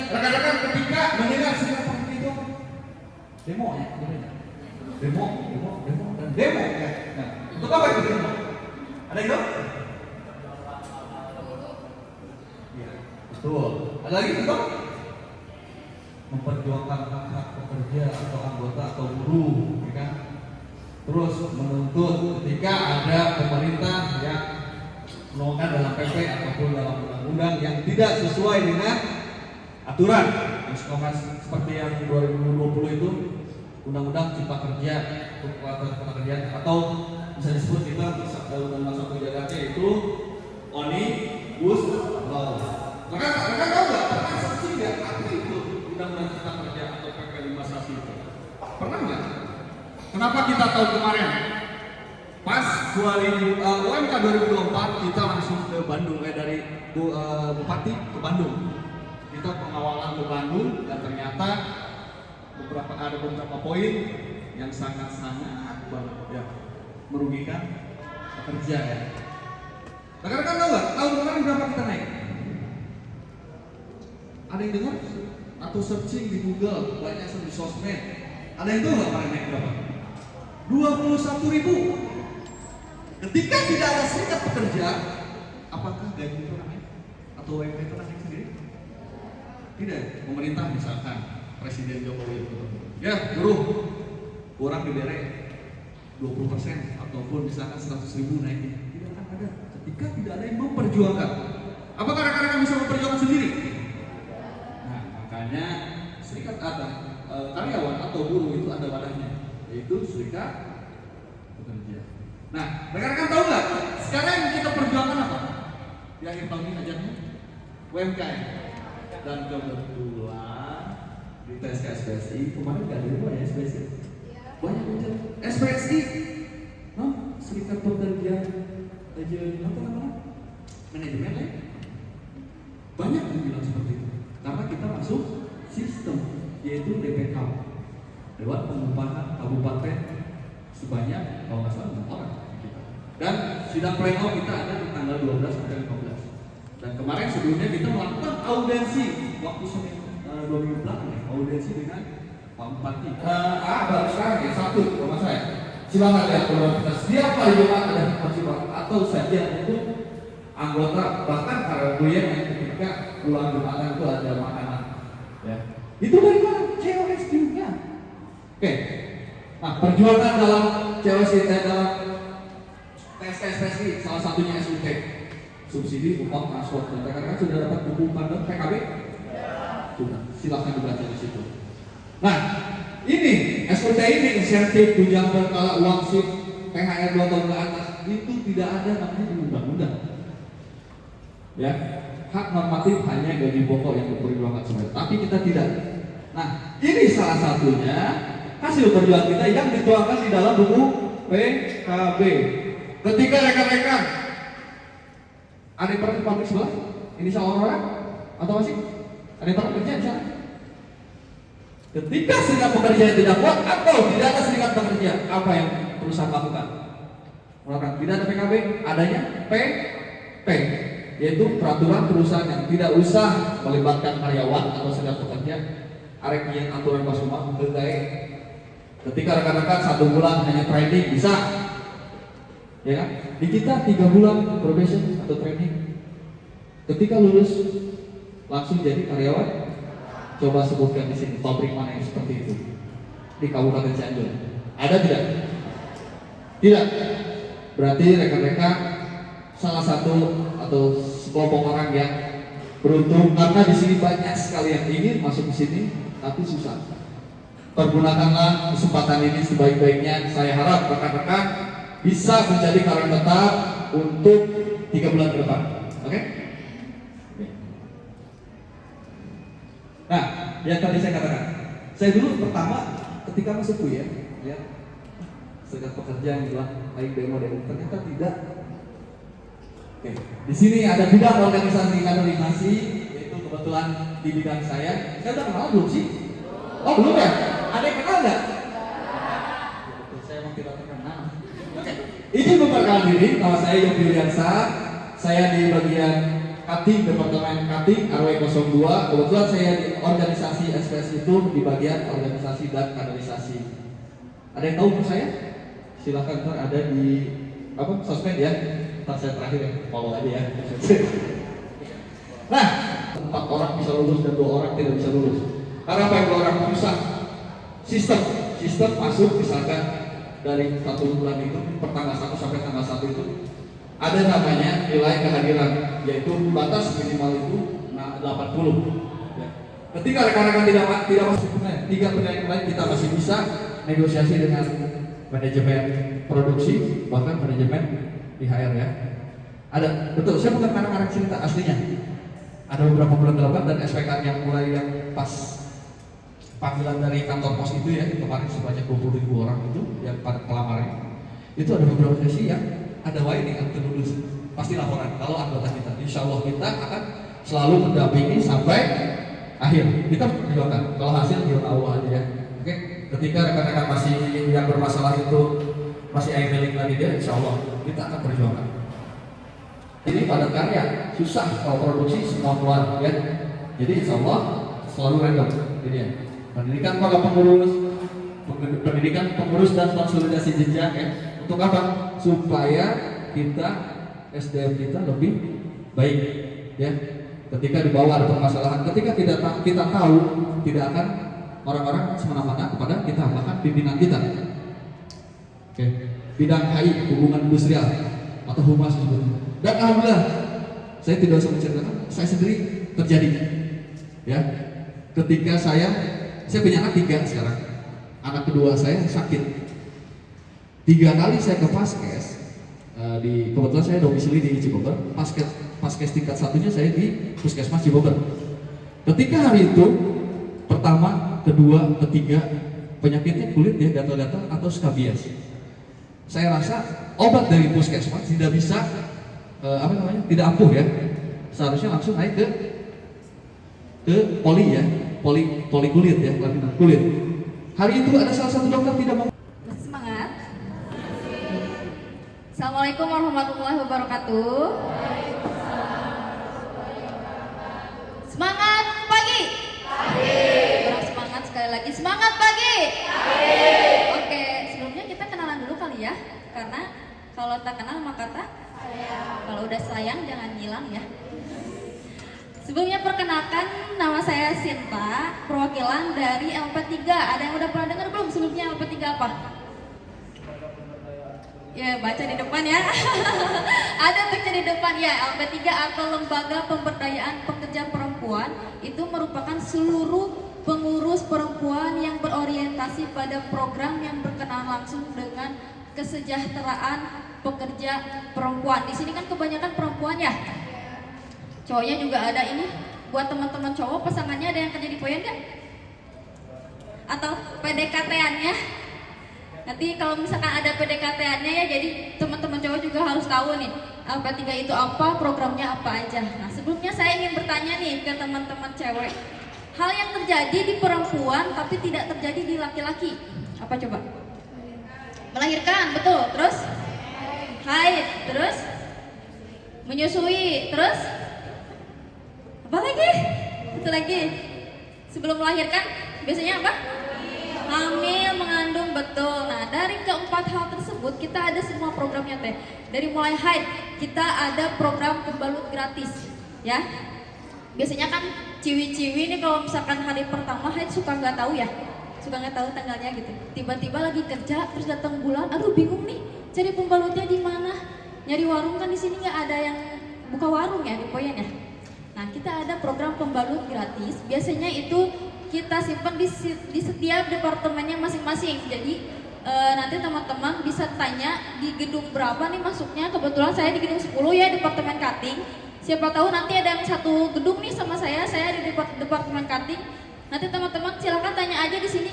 rekan-rekan ketika mendengar sinyal seperti itu, demo ya, demo dan demo ya. Nah, untuk apa itu demo? Ada itu? Ya, betul. Ada lagi itu? Memperjuangkan hak pekerja atau anggota atau buruh, ya kan? Terus menuntut ketika ada pemerintah yang menuangkan dalam PP ataupun dalam undang-undang yang tidak sesuai dengan aturan. Seperti yang 2020 itu Undang-Undang Cipta Kerja untuk pekerjaan atau bisa disebut kita undang-undang satu Jakarta itu Omnibus Law. Maka tahu nggak pernah saksi nggak apa itu Undang-Undang Cipta Kerja atau PP 51 itu? Pernah nggak? Kenapa kita tahu kemarin? Pas UMK 2024 kita langsung ke Bandung dari Bupati ke Bandung. Kita pengawalan ke Bandung dan ternyata ada beberapa poin yang sangat-sangat ya, merugikan pekerja ya. Rekan-rekan tahu nggak? Tahun kemarin berapa kita naik? Ada yang dengar? Atau searching di Google, banyak di sosmed. Ada yang tahu nggak kemarin naik berapa? 21.000. Ketika tidak ada serikat pekerja, apakah gaji itu naik? Atau UMK itu naik sendiri? Tidak. Pemerintah misalkan Presiden Jokowi itu, ya buruh kurang diberi 20% ataupun misalkan 100.000 naiknya. Tidak akan ada. Ketika tidak ada yang memperjuangkan, apakah rekan-rekan bisa memperjuangkan sendiri? Nah, makanya serikat karyawan atau buruh itu ada wadahnya, yaitu serikat pekerja. Nah, rekan-rekan tahu nggak? Sekarang yang kita perjuangkan apa? Di akhir tahun ini ajarnya UMKM. Dan kebetulan di tes SPSI kemarin nggak ada ya SPSI. Banyak ujian SPSI, serikat pekerja aja apa namanya? Manajemen ya. Banyak yang bilang seperti itu. Karena kita masuk sistem yaitu DPK, Dewan Pengupahan Kabupaten sebanyak kalau nggak salah 6 orang kita. Dan sidang pleno kita ada di tanggal 12 sampai 15. Dan kemarin sebelumnya kita melakukan audiensi waktu Senin 2 minggu belakang ya, audiensi dengan Pak Bupati. Baru sekarang ya satu rumah saya. Silakan lihat program kita setiap hari Jumat ada persiapan atau saja untuk anggota bahkan karyawan yang ketika pulang Jumatan itu ada makanan. Ya. Itu dari mana? COSQ-nya. Oke. Nah, perjuangan dalam COSQ dalam PSKSPSI salah satunya SUT, subsidi upah transport. Dan rekan-rekan sudah dapat buku panduan PKB? Sudah. Silakan dibaca di situ. Nah, ini SUT ini insentif tunjangan berkala uang SIP THR 2 tahun ke atas itu tidak ada namanya di undang-undang. Ya, hak normatif hanya gaji pokok yang diperjuangkan sebenarnya. Tapi kita tidak. Nah, ini salah satunya hasil perjuangan kita yang dituangkan di dalam buku PKB. Ketika rekan-rekan ada yang pernah di pabrik sebelah, ini salah orang atau masih ada yang pernah kerja di sana? Ketika serikat pekerja tidak kuat atau tidak ada serikat pekerja, apa yang perusahaan lakukan? Melakukan tidak ada PKB, adanya PP, yaitu peraturan perusahaan yang tidak usah melibatkan karyawan atau serikat pekerja. Arek yang aturan pas rumah bergaya. Ketika rekan-rekan 1 bulan hanya training bisa, ya kan? Di kita 3 bulan probation atau training. Ketika lulus langsung jadi karyawan. Coba sebutkan di sini pabrik mana yang seperti itu di Kabupaten Cianjur. Ada tidak? Tidak. Berarti rekan-rekan salah satu atau sekelompok orang yang beruntung karena di sini banyak sekali yang ingin masuk ke sini tapi susah. Pergunakanlah kesempatan ini sebaik-baiknya. Saya harap rekan-rekan bisa menjadi karyawan tetap untuk 3 bulan ke depan. Oke? Nah, yang tadi saya katakan, saya dulu pertama ketika masuk ya, serikat pekerja yang bilang baik demo, ternyata tidak. Oke, di sini ada bidang organisasi kaderisasi, yaitu kebetulan di bidang saya udah kenal belum sih? Oh belum ya? Ada yang kenal nggak? Saya emang tidak terkenal. Oke, izin memperkenalkan diri, nama saya Yofi Liansa, saya di bagian Cutting, Departemen Cutting RW 02. Kebetulan saya di organisasi SPS itu di bagian organisasi dan kaderisasi. Ada yang tahu saya? Silakan, ntar ada di sosmed ya. Ntar saya terakhir ya, follow aja ya. Nah, 4 orang bisa lulus dan 2 orang tidak bisa lulus. Karena apa yang 2 orang susah? Sistem masuk misalkan dari 1 bulan itu pertanggal 1 sampai tanggal 1 itu ada namanya nilai kehadiran, yaitu batas minimal itu 80. Ya. Ketika rekan-rekan tidak masuk 3 penilaian lain, kita masih bisa negosiasi dengan manajemen produksi, bahkan manajemen IHR ya. Ada, betul, saya bukan karang-karang cerita aslinya. Ada beberapa bulan ke depan dan SPK yang mulai yang pas panggilan dari kantor pos itu ya, kemarin sebanyak 20.000 orang itu yang pada pelamarnya. Itu ada beberapa sesi yang ada waiting atau lulus, pasti laporan kalau anggota kita. Insya Allah kita akan selalu mendampingi sampai akhir. Kita perjuangkan, kalau hasil di Allah aja ya. Oke, ketika rekan-rekan masih yang bermasalah itu masih emailing lagi dia, insya Allah kita akan perjuangkan. Jadi pada karya susah kalau produksi semua keluar ya. Jadi insya Allah selalu random. Jadi ya, pendidikan pada pengurus, pendidikan pengurus dan konsolidasi jenjang ya. Untuk apa? Supaya kita SDM kita lebih baik ya. Ketika di bawah ada permasalahan, ketika kita tahu, tidak akan orang-orang semena-mena kepada kita, bahkan pimpinan kita. Oke. Bidang HI, hubungan industrial atau humas sebetulnya. Dan alhamdulillah, saya tidak usah menceritakan, saya sendiri terjadi ya. Ketika saya punya anak 3 sekarang. Anak kedua saya sakit. 3 kali saya ke Paskes, kebetulan saya domisili di Cibogor. Paskes tingkat 1-nya saya di Puskesmas Cibogor. Ketika hari itu, pertama, kedua, ketiga, penyakitnya kulit ya, gatal-gatal atau skabies. Saya rasa obat dari Puskesmas tidak bisa, tidak ampuh ya. Seharusnya langsung naik ke poli ya, poli kulit ya, kelainan kulit. Hari itu ada salah satu dokter tidak mau. Semangat. Assalamualaikum warahmatullahi wabarakatuh. Semangat pagi. Kurang semangat sekali lagi. Semangat pagi. Oke, sebelumnya kita kenalan dulu kali ya. Karena kalau tak kenal maka tak sayang. Kalau udah sayang jangan hilang ya. Sebelumnya perkenalkan, nama saya Sinta, perwakilan dari LP3. Ada yang udah pernah dengar belum sebelumnya LP3 apa? Ya, baca di depan ya. Ada baca di depan ya. LP3 atau Lembaga Pemberdayaan Pekerja Perempuan itu merupakan seluruh pengurus perempuan yang berorientasi pada program yang berkenaan langsung dengan kesejahteraan pekerja perempuan. Di sini kan kebanyakan perempuan ya. Cowoknya juga ada ini. Buat teman-teman cowok, pasangannya ada yang kerja di Poyen nggak? Atau PDKT-annya? Nanti kalau misalkan ada PDKT-annya ya, jadi teman-teman cowok juga harus tahu nih LP3 itu apa, programnya apa aja. Nah, sebelumnya saya ingin bertanya nih ke teman-teman cewek. Hal yang terjadi di perempuan tapi tidak terjadi di laki-laki. Apa coba? Melahirkan, betul. Terus? Haid, terus? Menyusui, terus? Apa lagi? Itu lagi. Sebelum melahirkan biasanya apa? Hamil, mengandung, betul. Nah, dari keempat hal tersebut kita ada semua programnya teh. Dari mulai haid, kita ada program pembalut gratis, ya. Biasanya kan ciwi-ciwi nih kalau misalkan hari pertama haid suka nggak tahu ya, suka nggak tahu tanggalnya gitu. Tiba-tiba lagi kerja terus datang bulan, aduh bingung nih, cari pembalutnya di mana? Nyari warung kan di sini nggak ada yang buka warung ya di Poyen ya. Nah, kita ada program pembalut gratis. Biasanya itu kita simpan di setiap departemennya masing-masing. Jadi nanti teman-teman bisa tanya di gedung berapa nih masuknya. Kebetulan saya di gedung 10 ya, departemen cutting. Siapa tahu nanti ada yang satu gedung nih sama saya di departemen cutting. Nanti teman-teman silakan tanya aja di sini.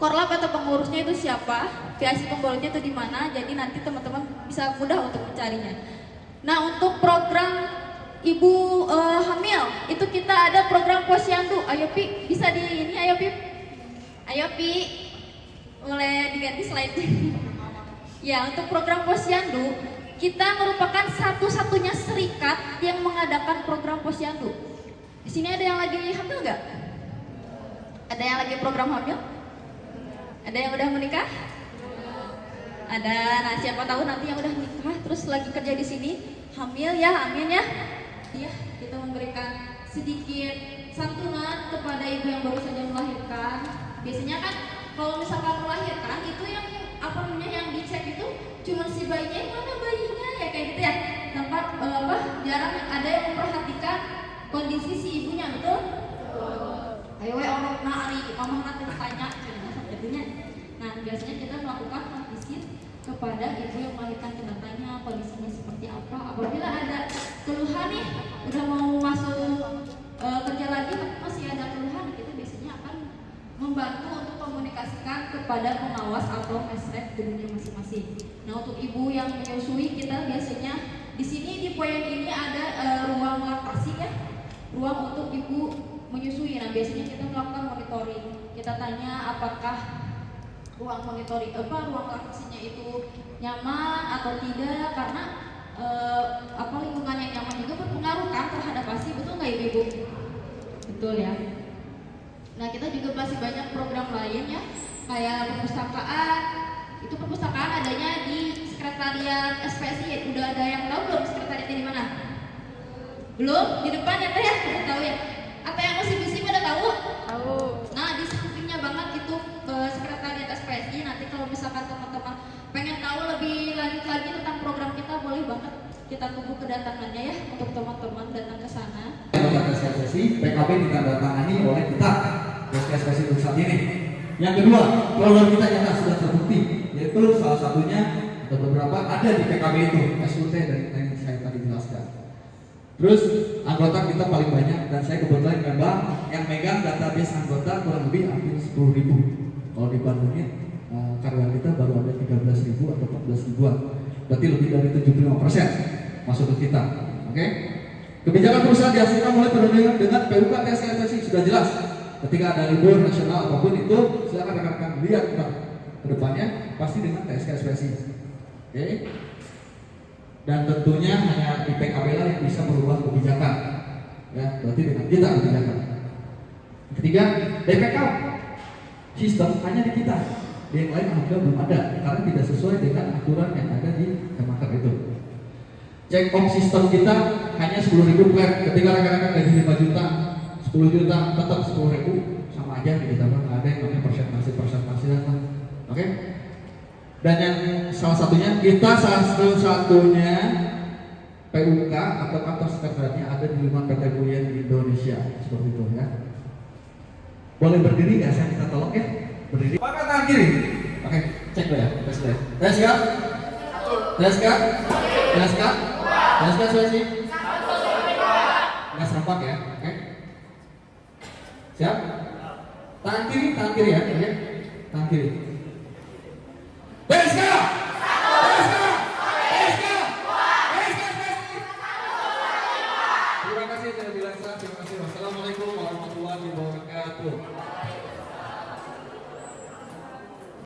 Korlap atau pengurusnya itu siapa? PIC pembalutnya itu di mana? Jadi nanti teman-teman bisa mudah untuk mencarinya. Nah, untuk program ibu hamil itu kita ada program posyandu. Ayo Pi, bisa di ini, ayo Pi. Ayo Pi. Mulai diganti slide. Ya, untuk program posyandu kita merupakan satu-satunya serikat yang mengadakan program posyandu. Di sini ada yang lagi hamil nggak? Ada yang lagi program hamil? Ada yang udah menikah? Ada. Nah, siapa tahu nanti yang udah menikah terus lagi kerja di sini hamil ya, amin ya. Iya, kita memberikan sedikit santunan kepada ibu yang baru saja melahirkan. Biasanya kan kalau misalkan melahirkan itu yang apa namanya yang dicek itu cuma si bayinya, mana bayinya ya kayak gitu ya. Tempat jarang ada yang memperhatikan kondisi si ibunya, betul? Ayo orang ari mama nanti tanya jadinya. Nah, biasanya kita melakukan visit kepada ibu yang melahirkan, kita tanya kondisinya seperti apa. Apabila ada keluhan nih, udah mau masuk kerja lagi tapi masih ada keluhan, kita biasanya akan membantu untuk komunikasikan kepada pengawas atau mesrek gedungnya masing-masing. Nah, untuk ibu yang menyusui, kita biasanya di sini di poin ini ada ruang laktasi ya, ruang untuk ibu menyusui. Nah, biasanya kita melakukan monitoring. Kita tanya apakah ruang monitoring ruang laktasinya itu nyaman atau tidak, karena lingkungan yang nyaman juga berpengaruh kan terhadap ASI, betul nggak ibu? Betul ya. Nah, kita juga masih banyak program lain ya, kayak perpustakaan. Itu perpustakaan adanya di sekretariat SPSI. Udah ada yang tahu belum sekretariatnya di mana? Belum? Di depan ya teh ya? Udah tahu ya? Apa yang masih visi pada tahu? Tahu. Nah, di sampingnya banget itu sekretariat SPSI. Nanti kalau misalkan teman-teman pengen tahu lebih lanjut lagi tentang program kita, boleh banget kita tunggu kedatangannya ya untuk teman-teman datang ke sana. SPSI, PKB ditandatangani oleh kita SPSI untuk saat ini. Yang kedua, program kita nyata sudah terbukti, yaitu salah satunya atau beberapa ada di PKB itu, SUT dan yang saya tadi jelaskan. Terus anggota kita paling banyak, dan saya kebetulan memang yang megang database anggota kurang lebih hampir 10.000. Kalau dibandingin karyawan kita baru ada 13.000 atau 14.000-an, berarti lebih dari 75% masuk ke kita. Oke? Kebijakan perusahaan dihasilkan mulai berhubungan dengan PUK TSK sudah jelas. Ketika ada libur nasional apapun itu, silakan rekan-rekan lihat ke depannya pasti dengan TSK SPSI. Oke? Dan tentunya hanya di PKB lah yang bisa merubah kebijakan. Ya, berarti dengan kita kebijakan. Ketiga, DPK sistem hanya di kita. Di yang lain alhamdulillah belum ada karena tidak sesuai dengan aturan yang ada di Kemenaker itu. Check off sistem kita hanya 10.000 flat. Ketika rekan-rekan gaji 5 juta, 10 juta tetap 10.000, sama aja kita nggak ada yang namanya persentase kan. Oke? Dan yang salah satunya kita satu-satunya PUK atau kantor sekretariatnya ada di 5 kategori di Indonesia seperti itu ya. Boleh berdiri ya, saya minta tolong ya. Berdiri. Pakai tangan kiri. Oke, cek dulu ya. Tes dulu. Tes kak? Tes kak? Tes kak? Tes kak sih? Nggak serempak ya. Oke. Siap? Tangan kiri ya. Oke. Tangan kiri. Tes kak? Terima kasih. Wassalamualaikum warahmatullahi wabarakatuh.